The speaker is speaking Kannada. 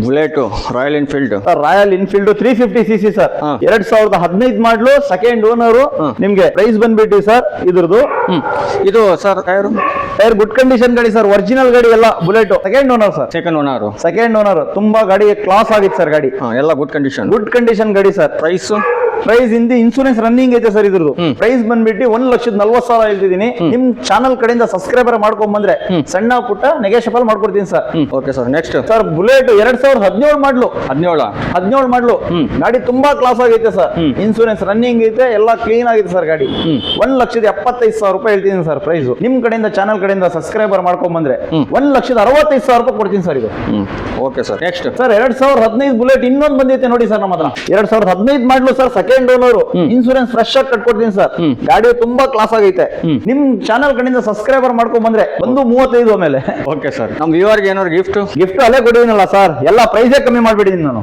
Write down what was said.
Bullet Royal Enfield Royal Infield 350cc sir. 2015 ಮಾಡಲು ಸೆಕೆಂಡ್ ಓನರ್. ನಿಮ್ಗೆ ಪ್ರೈಸ್ ಬಂದ್ಬಿಟ್ಟು ಸರ್ ಇದ್ರದ್ದು ಇದು ಸರ್ ಟೈರ್ ಗುಡ್ ಕಂಡೀಷನ್ ಗಾಡಿ ಸರ್. ಒರಿಜಿನಲ್ ಗಾಡಿ ಎಲ್ಲ Bullet second owner sir. Second owner ತುಂಬಾ ಗಾಡಿ ಕ್ಲಾಸ್ ಆಗಿತ್ತು ಸರ್. ಗಾಡಿ ಎಲ್ಲ ಗುಡ್ ಕಂಡೀಷನ್ ಗಾಡಿ ಸರ್. ಪ್ರೈಸ್ ಇಂದ ಇನ್ಸೂರೆನ್ಸ್ ರನ್ನಿಂಗ್ ಐತೆ ಸರ್ ಇದ್ರದ್ದು. ಪ್ರೈಸ್ ಬಂದ್ಬಿಟ್ಟು 1,40,000 ಹೇಳ್ತಿದ್ದೀನಿ. ನಿಮ್ ಚಾನಲ್ ಕಡೆಯಿಂದ ಸಬ್ಸ್ಕ್ರೈಬರ್ ಮಾಡ್ಕೊಂಡ್ ಬಂದ್ರೆ ಸಣ್ಣ ಪುಟ್ಟ ನೆಗೋಷಿಯಬಲ್ ಮಾಡ್ಕೊಡ್ತೀನಿ sir. Okay sir. Next sir bullet 2017 ಮಾಡ್ಲು 17 ಗಾಡಿ ತುಂಬಾ ಕ್ಲಾಸ್ ಆಗೈತೆ ಸರ್. ಇನ್ಸೂರೆನ್ಸ್ ರನ್ನಿಂಗ್ ಐತೆ, ಎಲ್ಲ ಕ್ಲೀನ್ ಆಗಿದೆ ಸರ್ ಗಾಡಿ. 1,75,000 ರೂಪಾಯಿ ಹೇಳ್ತೀನಿ ಸರ್ ಪ್ರೈಸ್. ನಿಮ್ ಕಡೆಯಿಂದ ಚಾನಲ್ ಕಡೆಯಿಂದ ಸಬ್ಸ್ಕ್ರೈಬರ್ ಮಾಡ್ಕೊಂಡ್ ಬಂದ್ರೆ 1,65,000 ರೂಪಾಯಿ ಕೊಡ್ತೀನಿ ಸರ್ ಇದು. Okay sir. Next sir 2015 Bullet ಇನ್ನೊಂದು ಬಂದೈತೆ ನೋಡಿ ಸರ್ ನಮ್ಮ ಹತ್ರ. 2015 ಮಾಡ್ಲು sir. Second owner. Insurance fresh ಆಗಿ ಕಟ್ಕೊಡ್ತೀನಿ ಸರ್. ಗಾಡಿ ತುಂಬಾ ಕ್ಲಾಸ್ ಆಗೈತೆ. ನಿಮ್ ಚಾನಲ್ ಕಡೆಯಿಂದ ಸಬ್ಸ್ಕ್ರೈಬರ್ ಮಾಡ್ಕೊಂಡ್ ಬಂದ್ರೆ 1,35,000 ಆಮೇಲೆ. Okay sir. ನಮ್ ವ್ಯೂವರ್ಗೆ ಏನಾದ್ರು ಗಿಫ್ಟ್ ಅಲ್ಲೇ ಕೊಡಿನಲ್ಲ ಸರ್. ಎಲ್ಲ ಪ್ರೈಸೇ ಕಮ್ಮಿ ಮಾಡ್ಬಿಟ್ಟಿದ್ದೀನಿ ನಾನು.